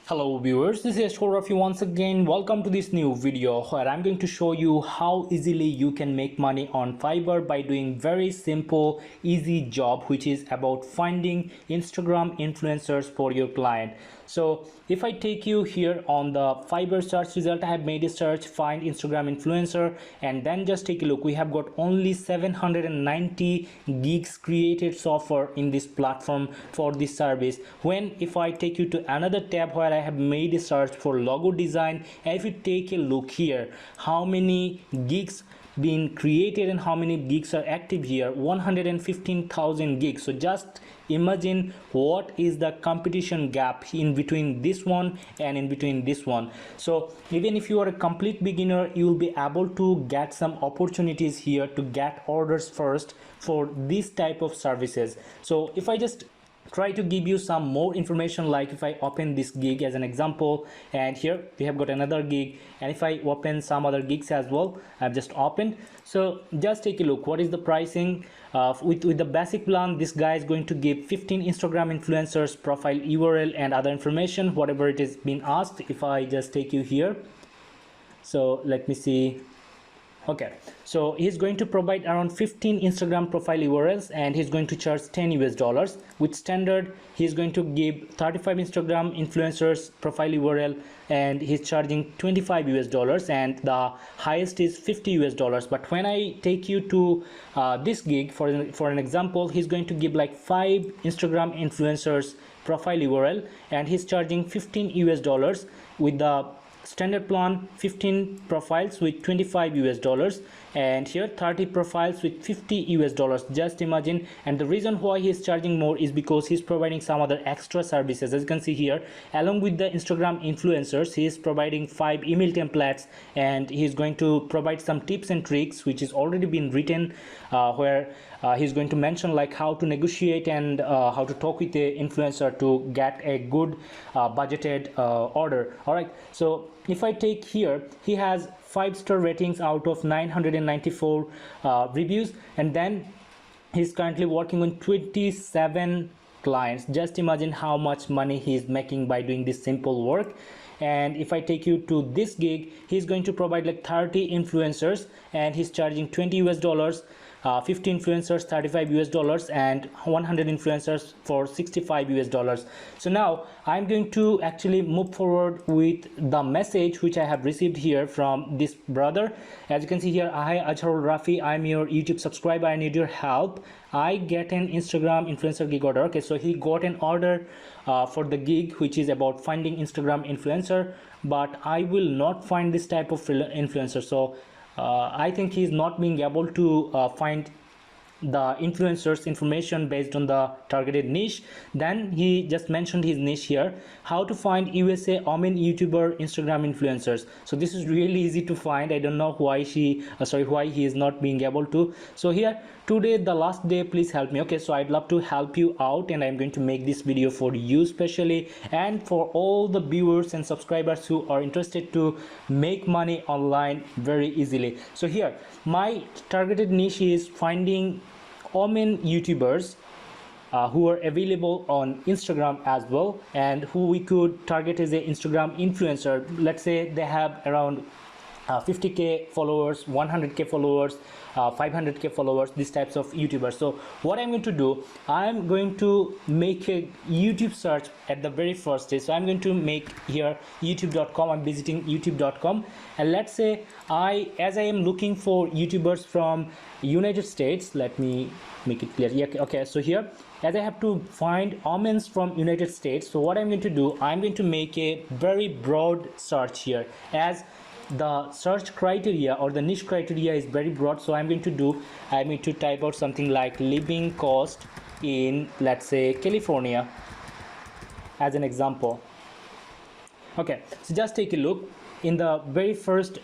Hello viewers, this is Ashwarafi once again. Welcome to this new video where I'm going to show you how easily you can make money on Fiverr by doing very simple, easy job, which is about finding Instagram influencers for your client. So if I take you here on the Fiverr search result, I have made a search, find Instagram influencer, and then just take a look. We have got only 790 gigs created so far in this platform for this service. When if I take you to another tab where I have made a search for logo design, and if you take a look here, how many gigs been created and how many gigs are active here, 115,000 gigs. So just imagine what is the competition gap in between this one and in between this one. So even if you are a complete beginner, you will be able to get some opportunities here to get orders first for this type of services. So if I just try to give you some more information, like if I open this gig as an example, and here we have got another gig, and if I open some other gigs as well, I've just opened. So just take a look, what is the pricing with the basic plan. This guy is going to give 15 Instagram influencers profile URL and other information, whatever it is being asked. If I just take you here, so let me see. Okay, so he's going to provide around 15 Instagram profile URLs and he's going to charge $10. With standard, he's going to give 35 Instagram influencers profile URL and he's charging $25, and the highest is $50. But when I take you to this gig, for an example, he's going to give like 5 Instagram influencers profile URL and he's charging $15 with the standard plan. 15 profiles with $25, and here 30 profiles with $50. Just imagine. And the reason why he is charging more is because he's providing some other extra services. As you can see here, along with the Instagram influencers, he is providing 5 email templates, and he's going to provide some tips and tricks which is already been written, where he's going to mention like how to negotiate and how to talk with the influencer to get a good budgeted order. All right, so if I take here, he has 5-star ratings out of 994 reviews, and then he's currently working on 27 clients. Just imagine how much money he's making by doing this simple work. And if I take you to this gig, he's going to provide like 30 influencers and he's charging $20, 50 influencers $35, and 100 influencers for $65. So now I'm going to actually move forward with the message which I have received here from this brother. As you can see here, hi Ashwarafi, I'm your YouTube subscriber, I need your help. I get an Instagram influencer gig order. Okay, so he got an order for the gig which is about finding Instagram influencer, but I will not find this type of influencer. So I think he's not being able to find the influencers information based on the targeted niche. Then he just mentioned his niche here, how to find USA women YouTuber Instagram influencers. So this is really easy to find. I don't know why why he is not being able to. So here, today the last day, please help me. Okay, so I'd love to help you out, and I'm going to make this video for you specially and for all the viewers and subscribers who are interested to make money online very easily. So here, my targeted niche is finding women YouTubers who are available on Instagram as well, and who we could target as an Instagram influencer. Let's say they have around 50k followers, 100k followers, 500k followers, these types of YouTubers. So what I'm going to do, I'm going to make a YouTube search at the very first stage. So I'm going to make here youtube.com. I'm visiting youtube.com, and let's say as I am looking for YouTubers from United States, let me make it clear. Yeah, okay, so here, as I have to find omens from United States, so what I'm going to do, I'm going to make a very broad search here, as the search criteria or the niche criteria is very broad. So I'm going to type out something like living cost in, let's say, California as an example. Okay, so just take a look. In the very first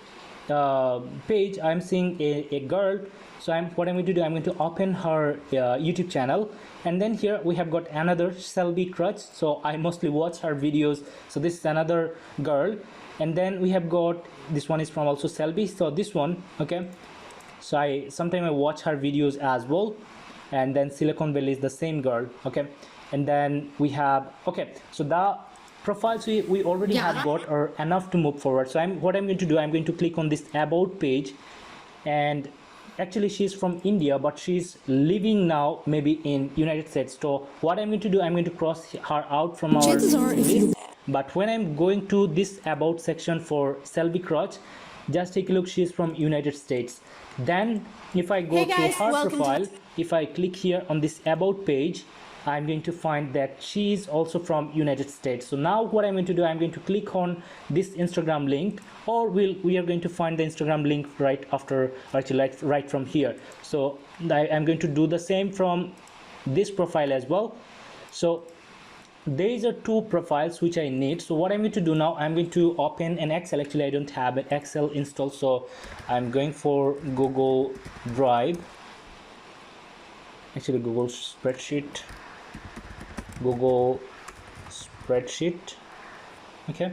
page, I'm seeing a girl. So what I'm going to do, I'm going to open her YouTube channel, and then here we have got another Selby Crutch. So I mostly watch her videos. So this is another girl, and then we have got this one is from also Selby. So this one, okay, so sometimes I watch her videos as well. And then Silicon Valley is the same girl. Okay, and then we have, okay, so the profiles we already have got are enough to move forward. So what I'm going to do, I'm going to click on this about page, and actually she's from India, but she's living now maybe in United States. So what I'm going to do, I'm going to cross her out from our list. But when I'm going to this about section for Selby Crotch, just take a look, she's from United States. Then if I go to her profile, if I click here on this about page, I'm going to find that she is also from United States. So now what I'm going to do, I'm going to click on this Instagram link, or we are going to find the Instagram link right after, actually right from here. So I'm going to do the same from this profile as well. So these are two profiles which I need. So what I'm going to do now, I'm going to open an Excel. Actually I don't have an Excel installed, so I'm going for Google Drive, actually Google Spreadsheet, okay,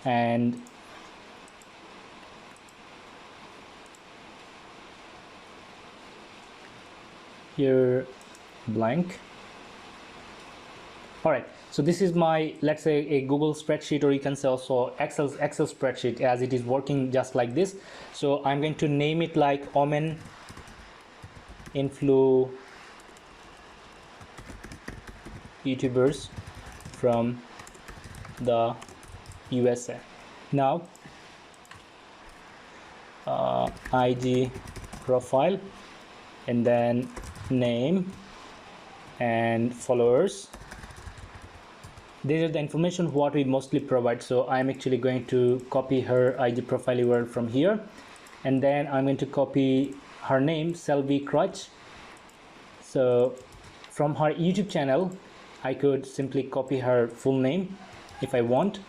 and here blank. All right, so this is my, let's say, a Google spreadsheet, or you can say also Excel spreadsheet, as it is working just like this. So I'm going to name it like Omen Influ YouTubers from the USA. Now IG profile, and then name and followers. These are the information what we mostly provide. So I'm actually going to copy her IG profile URL from here, and then I'm going to copy her name, Selby Crotch. So from her YouTube channel, I could simply copy her full name if I want,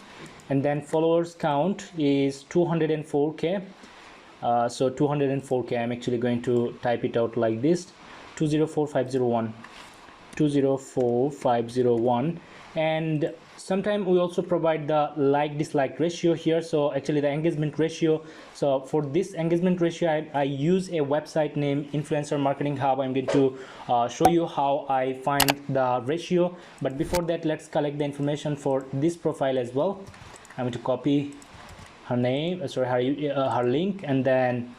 and then followers count is 204k. So 204k, I'm actually going to type it out like this: 204,501. And sometimes we also provide the like dislike ratio here. So actually the engagement ratio, so for this engagement ratio I use a website named Influencer Marketing Hub. I'm going to show you how I find the ratio, but before that let's collect the information for this profile as well. I'm going to copy her name, her link, and then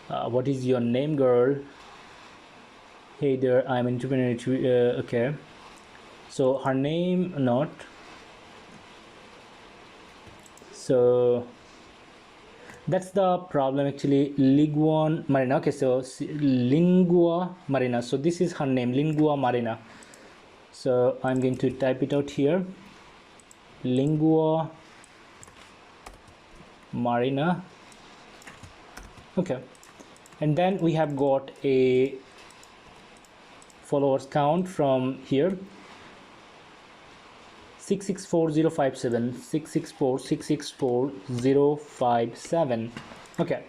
what is your name, girl? Hey there, I'm entrepreneur. Okay, so her name, not, so that's the problem actually. Lingua Marina. Okay, so Lingua Marina, so this is her name, Lingua Marina. So I'm going to type it out here, Lingua Marina. Okay, and then we have got a followers count from here, 664057, 664,664,057. Okay,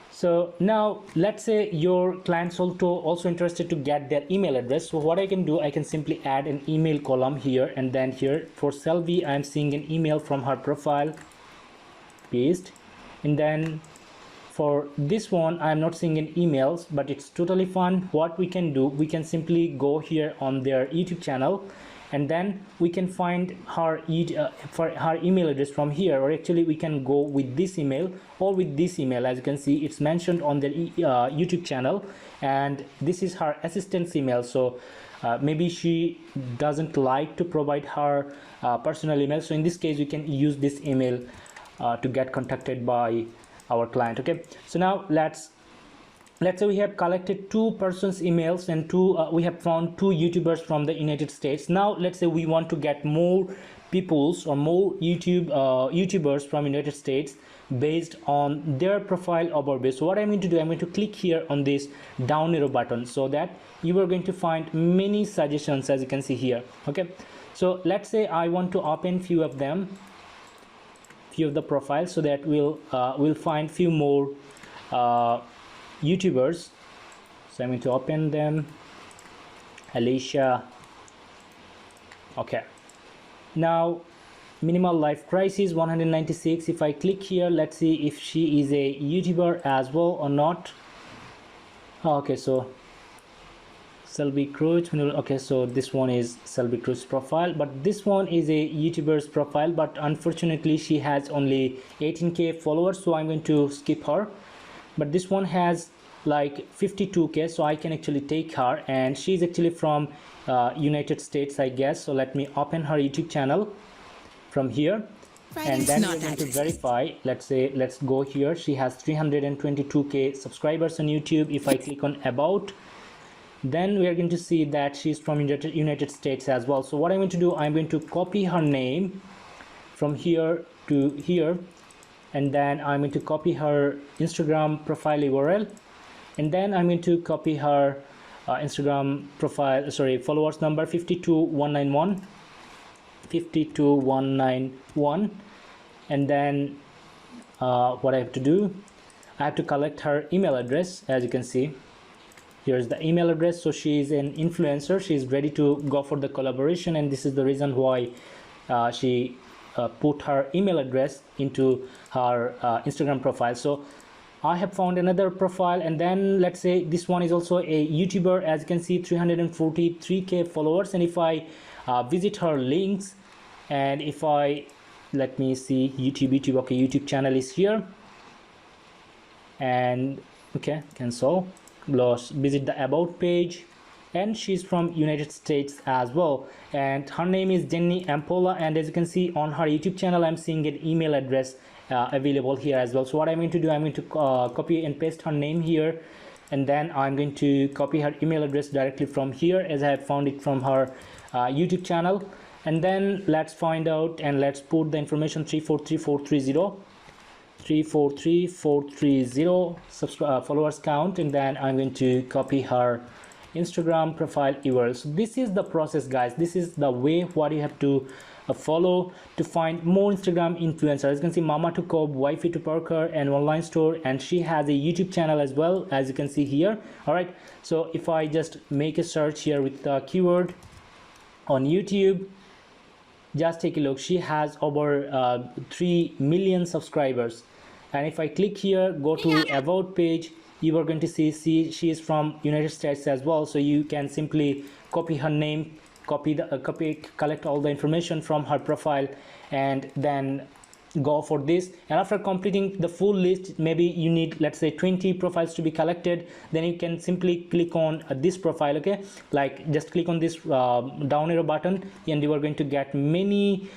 so now let's say your clients also interested to get their email address. So what I can do, I can simply add an email column here, and then here for Selby I'm seeing an email from her profile, paste, and then for this one I'm not seeing any emails, but it's totally fine. What we can do, we can simply go here on their YouTube channel, and then we can find her for her email address from here, or actually we can go with this email or with this email. As you can see, it's mentioned on their YouTube channel, and this is her assistant's email. So maybe she doesn't like to provide her personal email, so in this case we can use this email to get contacted by our client. Okay, so now let's say we have collected two persons emails, and we have found two YouTubers from the United States. Now let's say we want to get more peoples or more YouTubers from United States based on their profile over base. So what I'm going to do, I'm going to click here on this down arrow button, so that you are going to find many suggestions, as you can see here. Okay, so let's say I want to open few of them, few of the profiles, so that we'll find few more YouTubers. So I'm going to open them. Alicia. Okay, now minimal life crisis 196. If I click here, let's see if she is a YouTuber as well or not. Okay, so Selby Cruz. Okay, so this one is Selby Cruz profile, but this one is a YouTuber's profile, but unfortunately she has only 18k followers, so I'm going to skip her. But this one has like 52k, so I can actually take her, and she's actually from United States, I guess. So let me open her YouTube channel from here, and then we're going to verify. Let's go here. She has 322k subscribers on YouTube. If I click on about, then we are going to see that she's from United States as well. So what I'm going to do, I'm going to copy her name from here to here, and then I'm going to copy her Instagram profile URL, and then I'm going to copy her Instagram profile, followers number 52191, and then what I have to do, I have to collect her email address. As you can see, here's the email address. So she is an influencer, she is ready to go for the collaboration, and this is the reason why she put her email address into her Instagram profile. So I have found another profile, and then let's say this one is also a YouTuber. As you can see, 343k followers, and if I visit her links, and if I, let me see, YouTube, okay, YouTube channel is here, and okay, cancel, visit the about page, and she's from United States as well, and her name is Jenny Ampola, and as you can see on her YouTube channel, I'm seeing an email address available here as well. So what I'm going to do, I'm going to copy and paste her name here, and then I'm going to copy her email address directly from here, as I have found it from her YouTube channel. And then let's find out, and let's put the information 343430 followers count, and then I'm going to copy her Instagram profile URL. So this is the process, guys. This is the way what you have to follow to find more Instagram influencers. As you can see, Mama to Cobb, Wifey to Parker, and online store, and she has a YouTube channel as well, as you can see here. All right, so if I just make a search here with the keyword on YouTube, just take a look, she has over 3 million subscribers. And if I click here, go to about page, you are going to see she is from United States as well. So you can simply copy her name, collect all the information from her profile, and then go for this. And after completing the full list, maybe you need, let's say, 20 profiles to be collected, then you can simply click on this profile. Okay, like just click on this down arrow button, and you are going to get many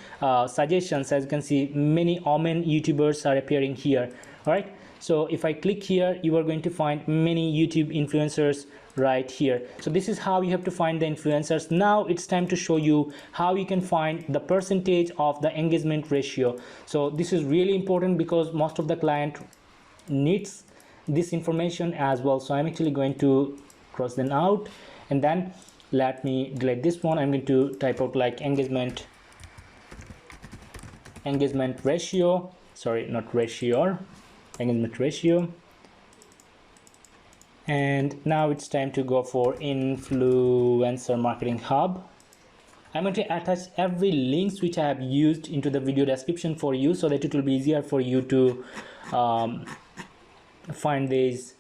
suggestions. As you can see, many Omen YouTubers are appearing here. All right, so if I click here, you are going to find many YouTube influencers right here. So this is how you have to find the influencers. Now it's time to show you how you can find the percentage of the engagement ratio. So this is really important because most of the client needs this information as well. So I'm actually going to cross them out, and then let me delete this one. I'm going to type out like engagement ratio, engagement ratio. And now it's time to go for Influencer Marketing Hub. I'm going to attach every links which I have used into the video description for you, so that it will be easier for you to find this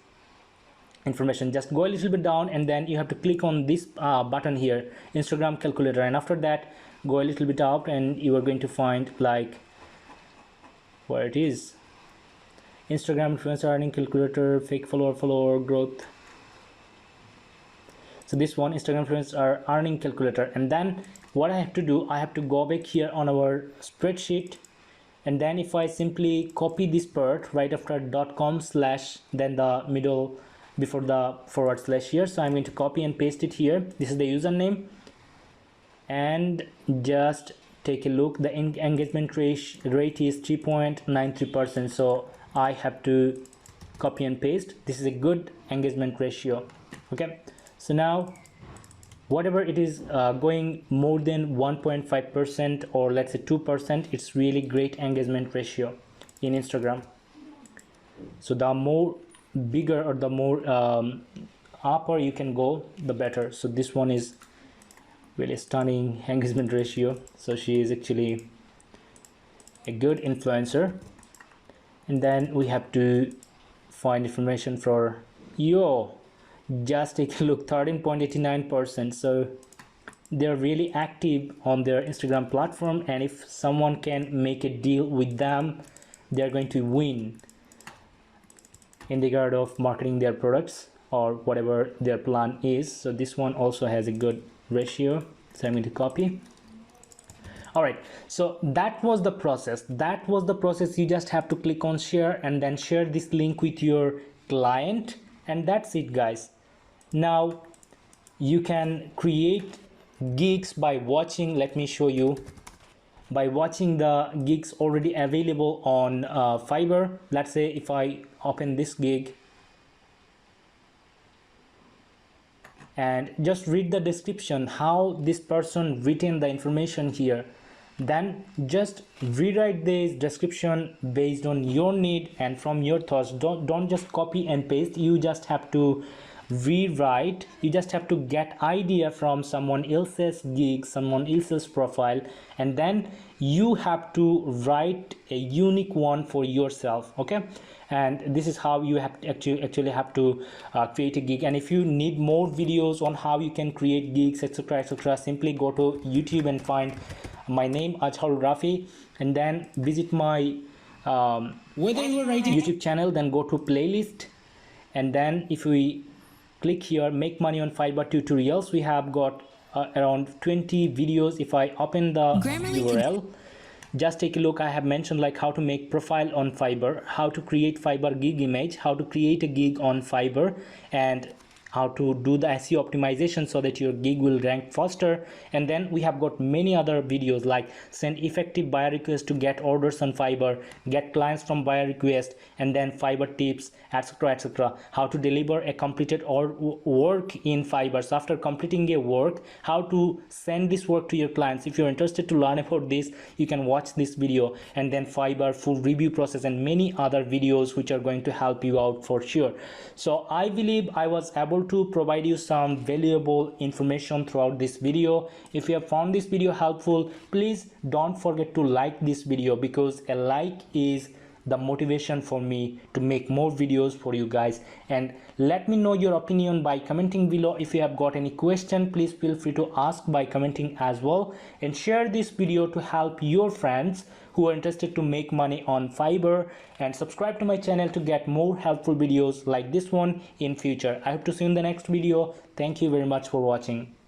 information. Just go a little bit down, and then you have to click on this button here, Instagram calculator, and after that go a little bit up, and you are going to find like where it is, Instagram influencer earning calculator, fake follower growth. So this one, Instagram influencer earning calculator. And then what I have to do, I have to go back here on our spreadsheet, and then if I simply copy this part right after .com/ then the middle before the / here. So I'm going to copy and paste it here. This is the username, and just take a look. The engagement rate is 3.93%. So I have to copy and paste. This is a good engagement ratio. Okay, so now whatever it is going more than 1.5% or let's say 2%, it's really great engagement ratio in Instagram. So the more bigger or the more upper you can go, the better. So this one is really stunning engagement ratio. So she is actually a good influencer. And then we have to find information for Just take a look, 13.89%. So they're really active on their Instagram platform, and if someone can make a deal with them, they're going to win in regard of marketing their products or whatever their plan is. So this one also has a good ratio, so I'm going to copy. All right, so that was the process. You just have to click on share and then share this link with your client, and that's it, guys. Now you can create gigs by watching, let me show you, by watching the gigs already available on Fiverr. Let's say if I open this gig and just read the description, how this person written the information here, then just rewrite this description based on your need and from your thoughts. Don't just copy and paste. You just have to rewrite. You just have to get idea from someone else's gig, someone else's profile, and then you have to write a unique one for yourself. Okay, and this is how you have to actually have to create a gig. And if you need more videos on how you can create gigs, etc., simply go to YouTube and find my name, Untitled Rafi, and then visit my YouTube channel, then go to playlist, and then if we click here, make money on Fiverr tutorials, we have got around 20 videos. If I open the URL, just take a look. I have mentioned like how to make profile on Fiverr, how to create Fiverr gig image, how to create a gig on Fiverr, and how to do the SEO optimization so that your gig will rank faster. And then we have got many other videos like send effective buyer requests to get orders on Fiverr, get clients from buyer request, and then Fiverr tips, etc., how to deliver a completed or work in Fiverr. So after completing a work, how to send this work to your clients. If you're interested to learn about this, you can watch this video, and then Fiverr full review process and many other videos which are going to help you out for sure. So I believe I was able to provide you some valuable information throughout this video. If you have found this video helpful, please don't forget to like this video, because a like is the motivation for me to make more videos for you guys. And let me know your opinion by commenting below. If you have got any question, please feel free to ask by commenting as well, and share this video to help your friends who are interested to make money on Fiverr, and subscribe to my channel to get more helpful videos like this one in future. I hope to see you in the next video. Thank you very much for watching.